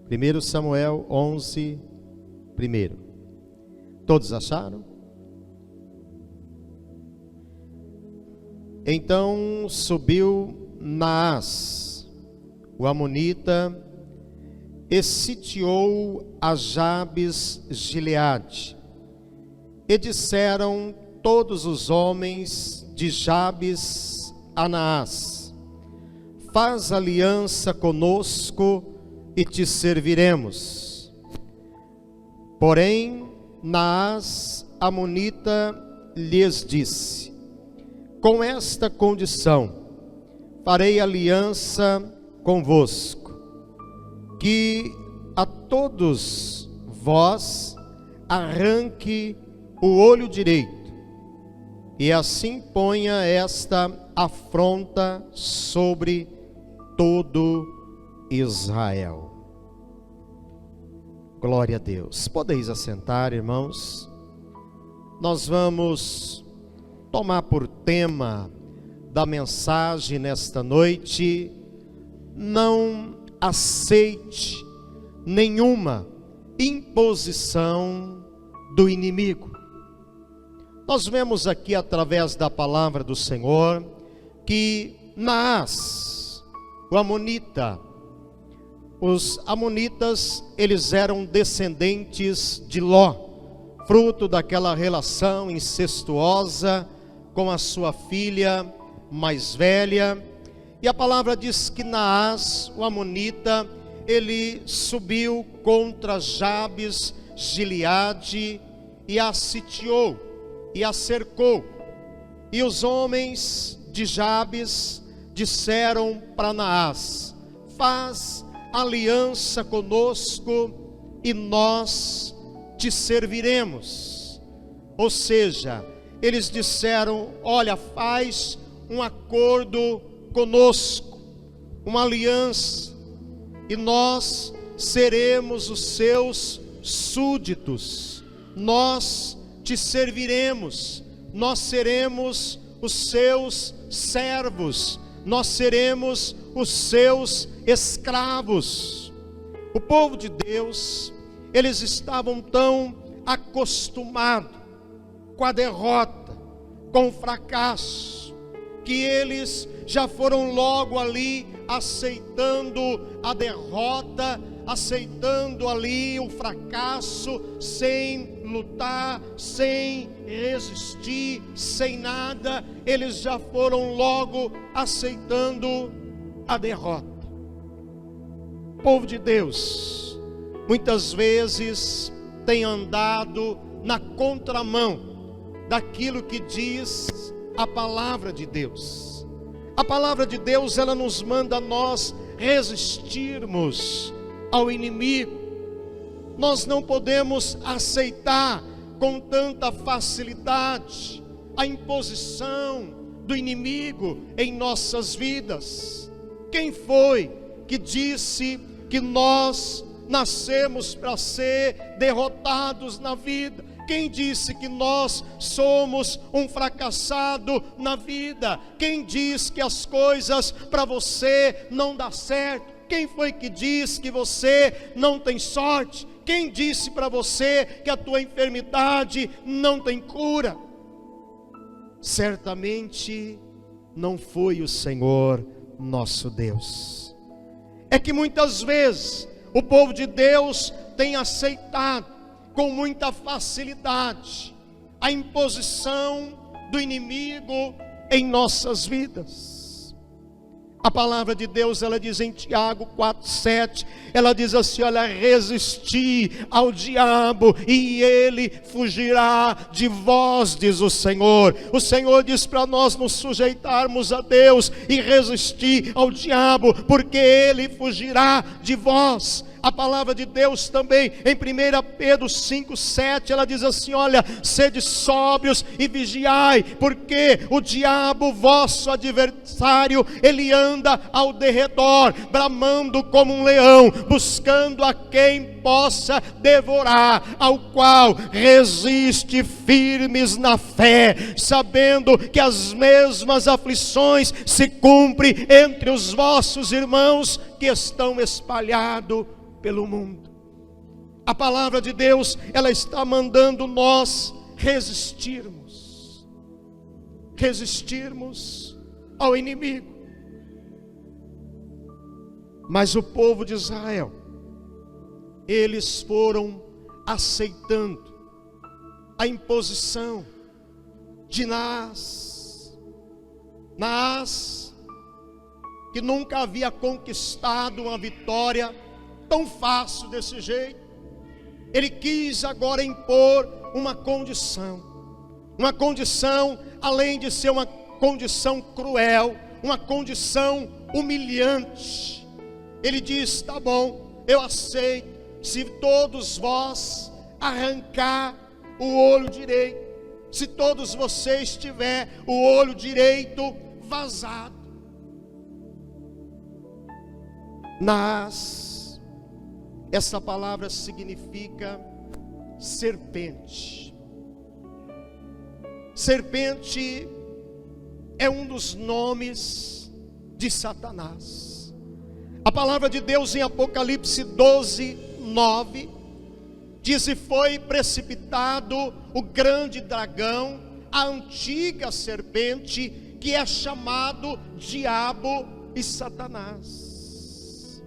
1 Samuel 11, primeiro. Todos acharam? Então subiu Naás, o amonita, e sitiou a Jabes Gileade. E disseram todos os homens de Jabes a Naás: faz aliança conosco e te serviremos. Porém, Naás, amonita, lhes disse: com esta condição farei aliança convosco, que a todos vós arranque o olho direito, e assim ponha esta afronta sobre todo Israel. Glória a Deus. Podeis assentar, irmãos. Nós vamos tomar por tema da mensagem nesta noite: não aceite nenhuma imposição do inimigo. Nós vemos aqui através da palavra do Senhor que Naás, o amonita, os amonitas, eles eram descendentes de Ló, fruto daquela relação incestuosa com a sua filha mais velha. E a palavra diz que Naás, o amonita, ele subiu contra Jabes Gileade e a sitiou e a cercou. E os homens de Jabes disseram para Naás: faz aliança conosco e nós te serviremos. Ou seja, eles disseram: olha, faz um acordo conosco, uma aliança, e nós seremos os seus súditos, nós te serviremos, nós seremos os seus servos, nós seremos os seus escravos. O povo de Deus, eles estavam tão acostumados com a derrota, com o fracasso, que eles já foram logo ali aceitando a derrota, aceitando ali o fracasso, sem lutar, sem resistir, sem nada. Eles já foram logo aceitando a derrota. O povo de Deus muitas vezes tem andado na contramão daquilo que diz a palavra de Deus. A palavra de Deus, ela nos manda nós resistirmos ao inimigo. Nós não podemos aceitar com tanta facilidade a imposição do inimigo em nossas vidas. Quem foi que disse que nós nascemos para ser derrotados na vida? Quem disse que nós somos um fracassado na vida? Quem diz que as coisas para você não dão certo? Quem foi que diz que você não tem sorte? Quem disse para você que a tua enfermidade não tem cura? Certamente não foi o Senhor nosso Deus. É que muitas vezes o povo de Deus tem aceitado com muita facilidade a imposição do inimigo em nossas vidas. A palavra de Deus, ela diz em Tiago 4:7, ela diz assim: olha, resisti ao diabo e ele fugirá de vós, diz o Senhor. O Senhor diz para nós nos sujeitarmos a Deus e resistir ao diabo, porque ele fugirá de vós. A palavra de Deus também em 1 Pedro 5:7, ela diz assim: olha, sede sóbrios e vigiai, porque o diabo, vosso adversário, ele anda ao derredor, bramando como um leão, buscando a quem possa devorar, ao qual resiste firmes na fé, sabendo que as mesmas aflições se cumprem entre os vossos irmãos que estão espalhados pelo mundo. A palavra de Deus, ela está mandando nós resistirmos ao inimigo. Mas o povo de Israel, eles foram aceitando a imposição de Naás, que nunca havia conquistado uma vitória tão fácil desse jeito. Ele quis agora impor uma condição, além de ser uma condição cruel, uma condição humilhante. Ele diz: tá bom, eu aceito, se todos vós arrancar o olho direito, se todos vocês tiver o olho direito vazado. Naás, essa palavra significa serpente. Serpente é um dos nomes de Satanás. A palavra de Deus em Apocalipse 12:9 diz: e foi precipitado o grande dragão, a antiga serpente, que é chamado Diabo e Satanás.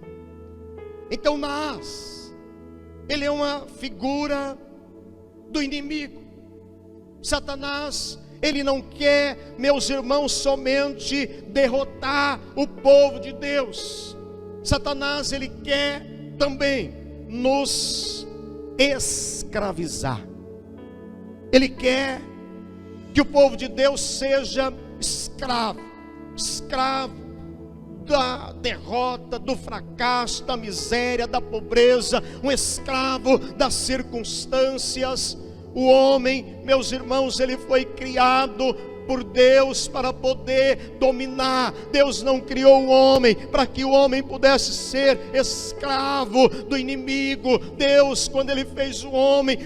Então Naás, ele é uma figura do inimigo. Satanás, ele não quer, meus irmãos, somente derrotar o povo de Deus. Satanás, ele quer também nos escravizar. Ele quer que o povo de Deus seja escravo da derrota, do fracasso, da miséria, da pobreza, um escravo das circunstâncias. O homem, meus irmãos, ele foi criado por Deus para poder dominar. Deus não criou o homem para que o homem pudesse ser escravo do inimigo. Deus, quando ele fez o homem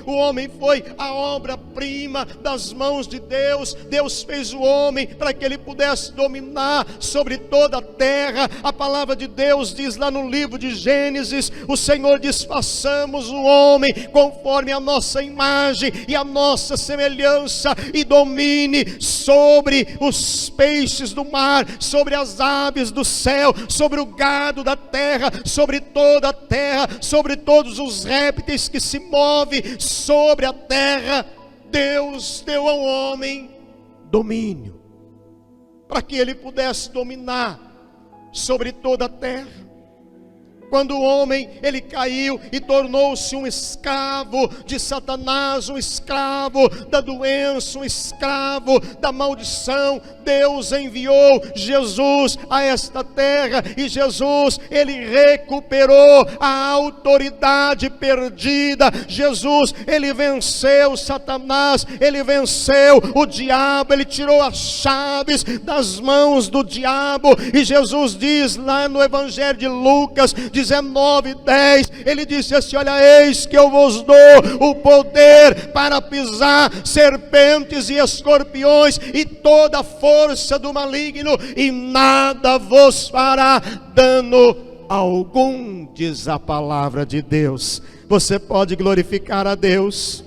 foi a obra-prima das mãos de Deus. Deus fez o homem para que ele pudesse dominar sobre toda a terra. A palavra de Deus diz lá no livro de Gênesis: o Senhor diz: façamos o homem conforme a nossa imagem e a nossa semelhança, e domine sobre os peixes do mar, sobre as aves do céu, sobre o gado da terra, sobre toda a terra, sobre todos os répteis que se movem sobre a terra. Deus deu ao homem domínio, para que ele pudesse dominar sobre toda a terra. Quando o homem, ele caiu e tornou-se um escravo de Satanás, um escravo da doença, um escravo da maldição, Deus enviou Jesus a esta terra, e Jesus, ele recuperou a autoridade perdida. Jesus, ele venceu Satanás, ele venceu o diabo, ele tirou as chaves das mãos do diabo. E Jesus diz lá no Evangelho de Lucas 19:10, ele disse assim: olha, eis que eu vos dou o poder para pisar serpentes e escorpiões e toda a força do maligno, e nada vos fará dano algum, diz a palavra de Deus. Você pode glorificar a Deus?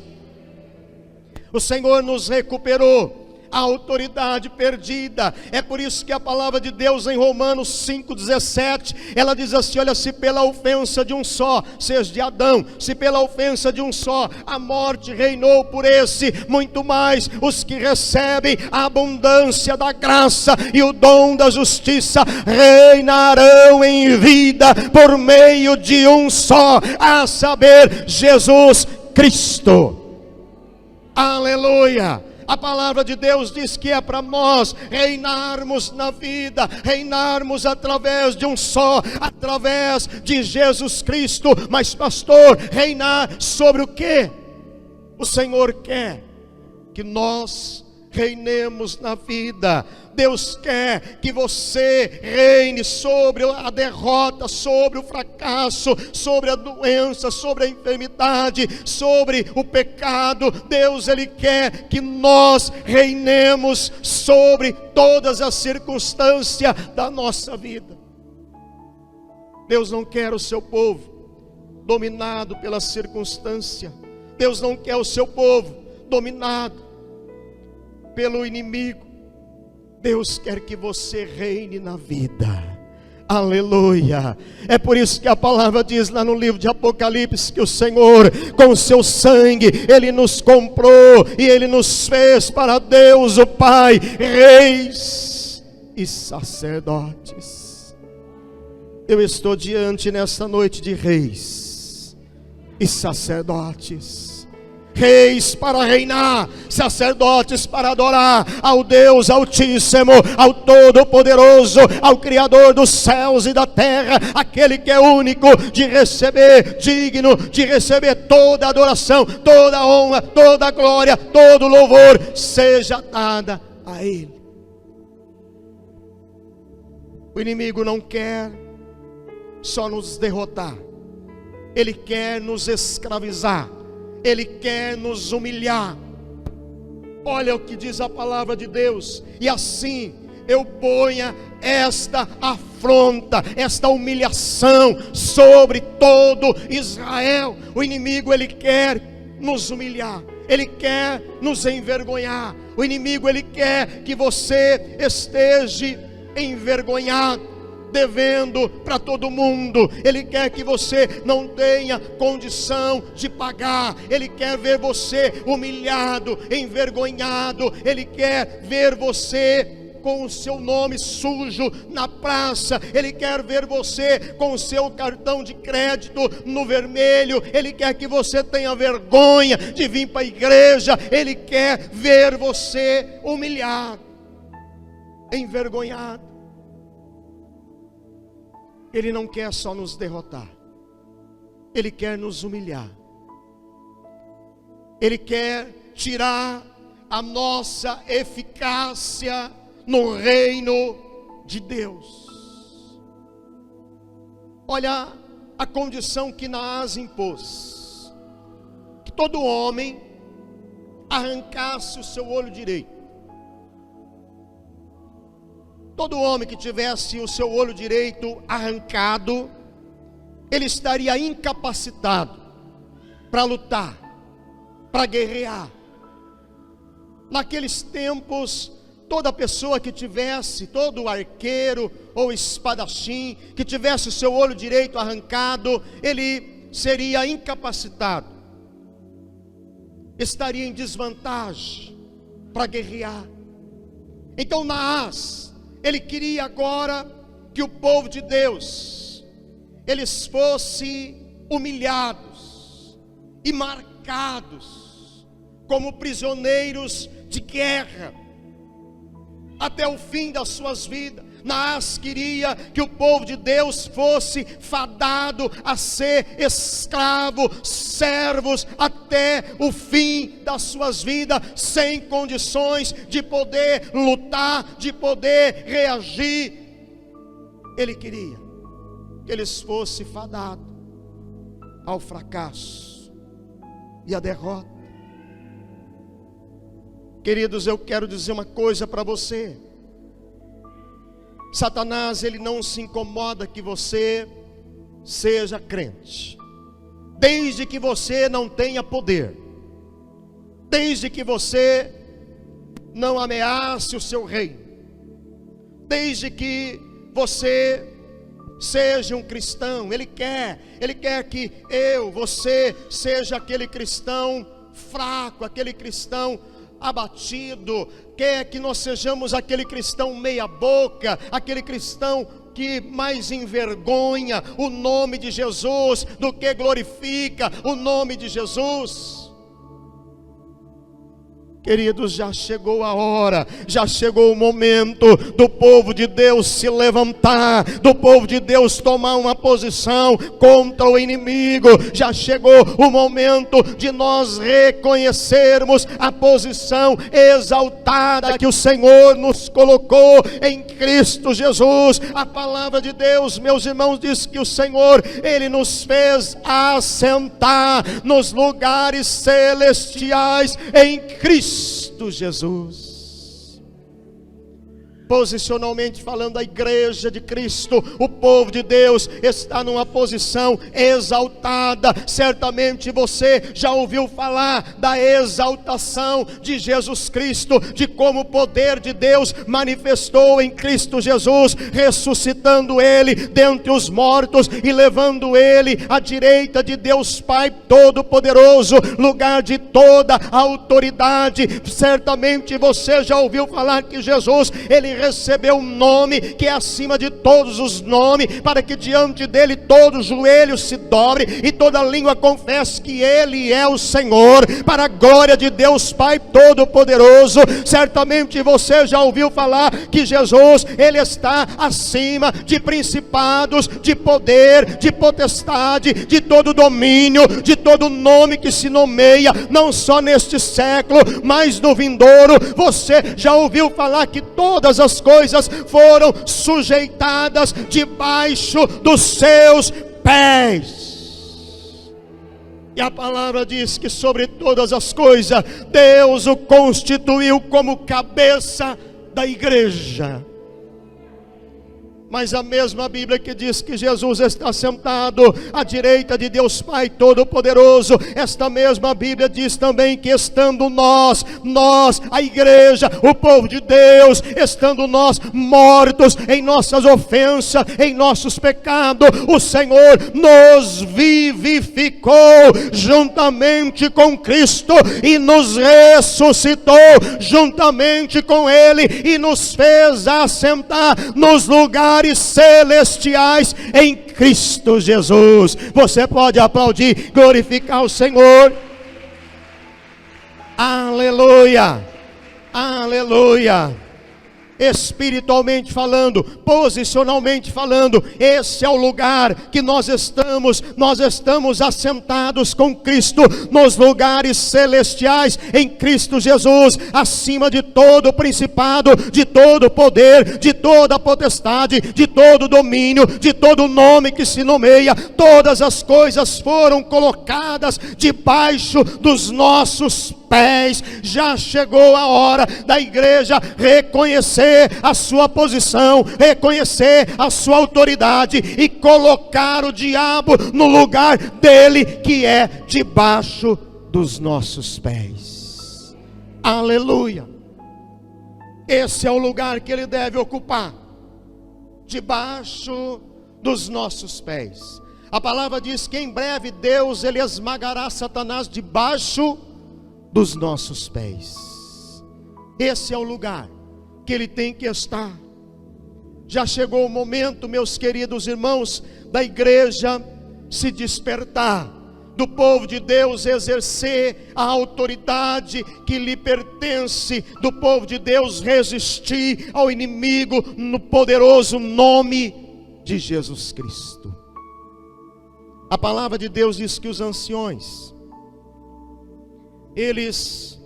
O Senhor nos recuperou a autoridade perdida. É por isso que a palavra de Deus em Romanos 5:17, ela diz assim: olha, se pela ofensa de um só, seja de Adão, se pela ofensa de um só a morte reinou por esse, muito mais os que recebem a abundância da graça e o dom da justiça reinarão em vida por meio de um só, a saber, Jesus Cristo. Aleluia! A palavra de Deus diz que é para nós reinarmos na vida, reinarmos através de um só, através de Jesus Cristo. Mas pastor, reinar sobre o quê? O Senhor quer que nós reinemos na vida. Deus quer que você reine sobre a derrota, sobre o fracasso, sobre a doença, sobre a enfermidade, sobre o pecado. Deus, ele quer que nós reinemos sobre todas as circunstâncias da nossa vida. Deus não quer o seu povo dominado pela circunstância. Deus não quer o seu povo dominado pelo inimigo. Deus quer que você reine na vida. Aleluia. É por isso que a palavra diz lá no livro de Apocalipse que o Senhor, com o seu sangue, Ele nos comprou e Ele nos fez para Deus o Pai, reis e sacerdotes. Eu estou diante nesta noite de reis e sacerdotes. Reis para reinar, sacerdotes para adorar ao Deus Altíssimo, ao Todo-Poderoso, ao Criador dos céus e da terra, aquele que é único de receber, digno de receber toda a adoração, toda a honra, toda a glória, todo o louvor, seja dada a Ele. O inimigo não quer só nos derrotar, ele quer nos escravizar. Ele quer nos humilhar. Olha o que diz a palavra de Deus: e assim eu ponha esta afronta, esta humilhação sobre todo Israel. O inimigo, ele quer nos humilhar, ele quer nos envergonhar. O inimigo, ele quer que você esteja envergonhado, devendo para todo mundo. Ele quer que você não tenha condição de pagar. Ele quer ver você humilhado, envergonhado. Ele quer ver você com o seu nome sujo na praça. Ele quer ver você com o seu cartão de crédito no vermelho. Ele quer que você tenha vergonha de vir para a igreja. Ele quer ver você humilhado, envergonhado. Ele não quer só nos derrotar, Ele quer nos humilhar. Ele quer tirar a nossa eficácia no reino de Deus. Olha a condição que Naás impôs: que todo homem arrancasse o seu olho direito. Todo homem que tivesse o seu olho direito arrancado, ele estaria incapacitado para lutar, para guerrear. Naqueles tempos, toda pessoa que tivesse, todo arqueiro ou espadachim, que tivesse o seu olho direito arrancado, ele seria incapacitado, estaria em desvantagem para guerrear. Então Naás, ele queria agora que o povo de Deus, eles fossem humilhados e marcados como prisioneiros de guerra até o fim das suas vidas. Naás queria que o povo de Deus fosse fadado a ser escravo, servos até o fim das suas vidas, sem condições de poder lutar, de poder reagir. Ele queria que eles fossem fadados ao fracasso e à derrota. Queridos, eu quero dizer uma coisa para você. Satanás, ele não se incomoda que você seja crente, desde que você não tenha poder, desde que você não ameace o seu reino, desde que você seja um cristão. Ele quer que você seja aquele cristão fraco, aquele cristão abatido. Quer que nós sejamos aquele cristão meia boca, aquele cristão que mais envergonha o nome de Jesus do que glorifica o nome de Jesus. Queridos, já chegou a hora, já chegou o momento do povo de Deus se levantar, do povo de Deus tomar uma posição contra o inimigo. Já chegou o momento de nós reconhecermos a posição exaltada que o Senhor nos colocou em Cristo Jesus. A palavra de Deus, meus irmãos, diz que o Senhor, Ele nos fez assentar nos lugares celestiais em Cristo Jesus. Posicionalmente falando, a igreja de Cristo, o povo de Deus, está numa posição exaltada. Certamente você já ouviu falar da exaltação de Jesus Cristo, de como o poder de Deus manifestou em Cristo Jesus, ressuscitando Ele dentre os mortos e levando Ele à direita de Deus Pai Todo-Poderoso, lugar de toda a autoridade. Certamente você já ouviu falar que Jesus, Ele recebeu um nome que é acima de todos os nomes, para que diante dele todo joelho se dobre e toda língua confesse que Ele é o Senhor, para a glória de Deus Pai Todo-Poderoso. Certamente você já ouviu falar que Jesus, Ele está acima de principados, de poder, de potestade, de todo domínio, de todo nome que se nomeia, não só neste século, mas no vindouro. Você já ouviu falar que todas as coisas foram sujeitadas debaixo dos seus pés. E a palavra diz que sobre todas as coisas Deus o constituiu como cabeça da igreja. Mas a mesma Bíblia que diz que Jesus está sentado à direita de Deus Pai Todo-Poderoso, esta mesma Bíblia diz também que estando nós, a igreja, o povo de Deus, estando nós mortos em nossas ofensas, em nossos pecados, o Senhor nos vivificou juntamente com Cristo e nos ressuscitou juntamente com Ele e nos fez assentar nos lugares celestiais em Cristo Jesus. Você pode aplaudir, glorificar o Senhor. Aleluia, aleluia. Espiritualmente falando, posicionalmente falando, esse é o lugar que nós estamos assentados com Cristo, nos lugares celestiais em Cristo Jesus, acima de todo principado, de todo poder, de toda potestade, de todo domínio, de todo nome que se nomeia. Todas as coisas foram colocadas debaixo dos nossos pés. Já chegou a hora da igreja reconhecer a sua posição, reconhecer a sua autoridade e colocar o diabo no lugar dele, que é debaixo dos nossos pés. Aleluia. Esse é o lugar que ele deve ocupar, debaixo dos nossos pés. A palavra diz que em breve Deus, ele esmagará Satanás debaixo dos nossos pés. Esse é o lugar que ele tem que estar. Já chegou o momento, meus queridos irmãos, da igreja se despertar, do povo de Deus exercer a autoridade que lhe pertence, do povo de Deus resistir ao inimigo no poderoso nome de Jesus Cristo. A palavra de Deus diz que os anciões, eles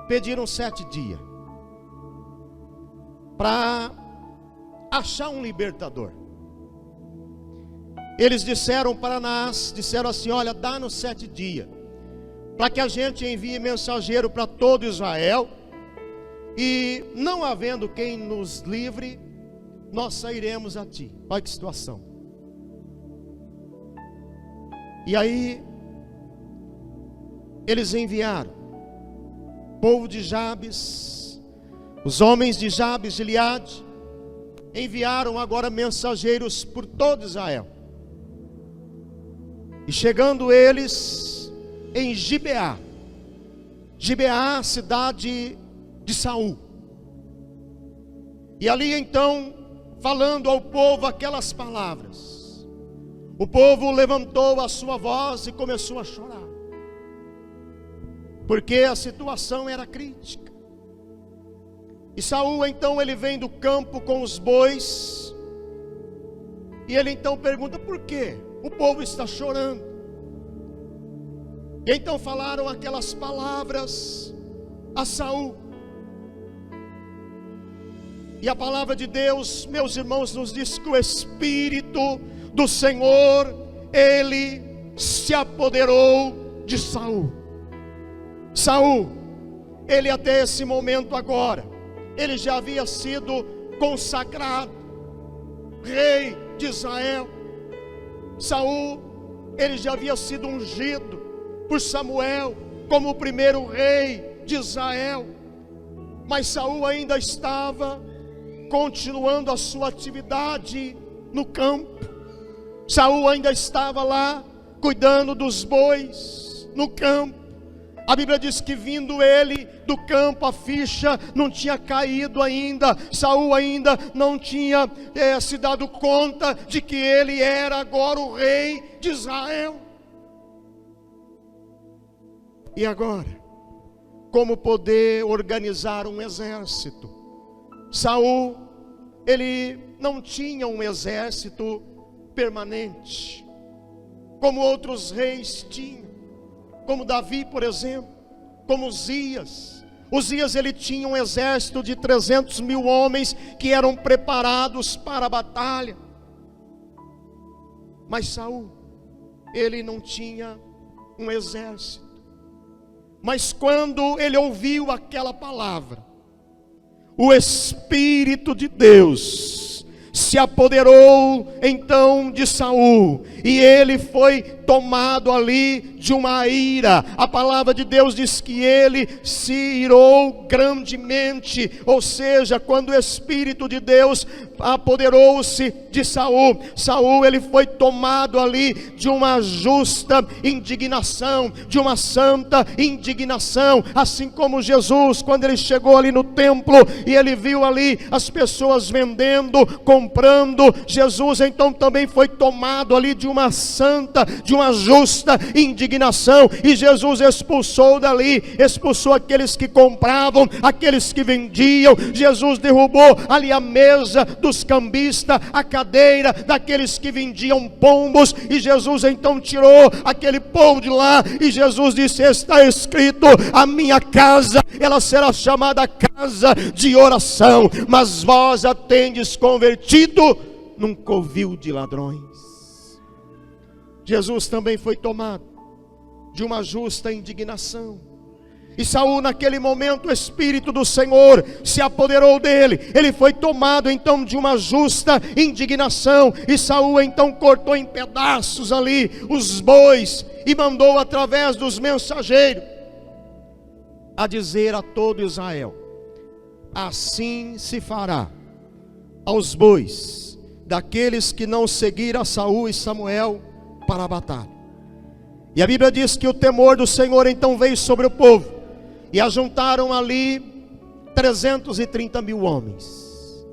pediram 7 dias para achar um libertador. Eles disseram para Anás, disseram assim: olha, dá-nos 7 dias, para que a gente envie mensageiro para todo Israel, e não havendo quem nos livre, nós sairemos a ti. Olha que situação. E aí eles enviaram o povo de Jabes, os homens de Jabes, Gileade, enviaram agora mensageiros por todo Israel. E chegando eles em Gibeá, cidade de Saul, e ali então, falando ao povo aquelas palavras, o povo levantou a sua voz e começou a chorar, porque a situação era crítica. E Saul então, ele vem do campo com os bois, e ele então pergunta: por quê? O povo está chorando. E então falaram aquelas palavras a Saul. E a palavra de Deus, meus irmãos, nos diz que o Espírito do Senhor, ele se apoderou de Saul. Saul, ele até esse momento agora, ele já havia sido consagrado rei de Israel. Saul, ele já havia sido ungido por Samuel como o primeiro rei de Israel. Mas Saul ainda estava continuando a sua atividade no campo. Saul ainda estava lá cuidando dos bois no campo. A Bíblia diz que vindo ele do campo, a ficha não tinha caído ainda. Saul ainda não tinha se dado conta de que ele era agora o rei de Israel. E agora, como poder organizar um exército? Saul, ele não tinha um exército permanente, como outros reis tinham, como Davi, por exemplo, como Uzias. Uzias, ele tinha um exército de 300 mil homens que eram preparados para a batalha. Mas Saul, ele não tinha um exército. Mas quando ele ouviu aquela palavra, o Espírito de Deus se apoderou então de Saul, e ele foi tomado ali de uma ira. A palavra de Deus diz que ele se irou grandemente, ou seja, quando o Espírito de Deus apoderou-se de Saul, Saul, ele foi tomado ali de uma justa indignação, de uma santa indignação, assim como Jesus, quando ele chegou ali no templo, e ele viu ali as pessoas vendendo, comprando, Jesus então também foi tomado ali de uma santa, de uma justa indignação, e Jesus expulsou dali, expulsou aqueles que compravam, aqueles que vendiam. Jesus derrubou ali a mesa dos cambistas, a cadeira daqueles que vendiam pombos, e Jesus então tirou aquele povo de lá, e Jesus disse: está escrito, a minha casa, ela será chamada casa de oração, mas vós a tendes convertido num covil de ladrões. Jesus também foi tomado de uma justa indignação, e Saul, naquele momento, o Espírito do Senhor se apoderou dele. Ele foi tomado então de uma justa indignação, e Saul então cortou em pedaços ali os bois, e mandou através dos mensageiros a dizer a todo Israel: assim se fará aos bois daqueles que não seguiram a Saul e Samuel para a batalha. E a Bíblia diz que o temor do Senhor então veio sobre o povo, e ajuntaram ali 330 mil homens.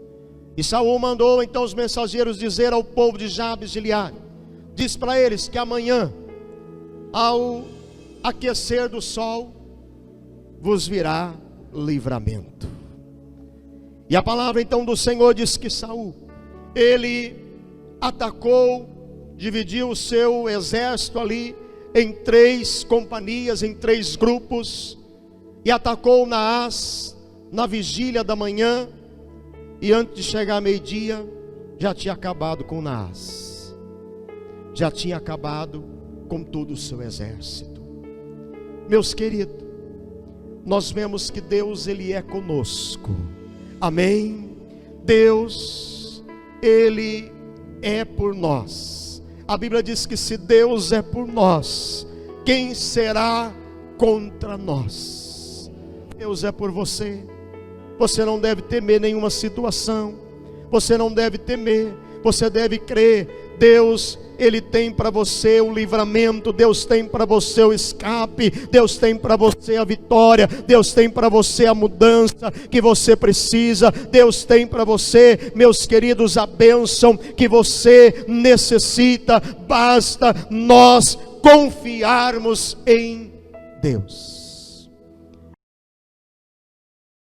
E Saul mandou então os mensageiros dizer ao povo de Jabes de Gileade: diz para eles que amanhã, ao aquecer do sol, vos virá livramento. E a palavra então do Senhor diz que Saul, ele atacou, dividiu o seu exército ali em 3 companhias, em 3 grupos, e atacou Naás na vigília da manhã, e antes de chegar a meio-dia, já tinha acabado com Naás, já tinha acabado com todo o seu exército. Meus queridos, nós vemos que Deus, ele é conosco, amém? Deus, ele é por nós. A Bíblia diz que se Deus é por nós, quem será contra nós? Deus é por você. Você não deve temer nenhuma situação, você não deve temer, você deve crer. Deus, ele tem para você o livramento, Deus tem para você o escape, Deus tem para você a vitória, Deus tem para você a mudança que você precisa, Deus tem para você, meus queridos, a bênção que você necessita. Basta nós confiarmos em Deus.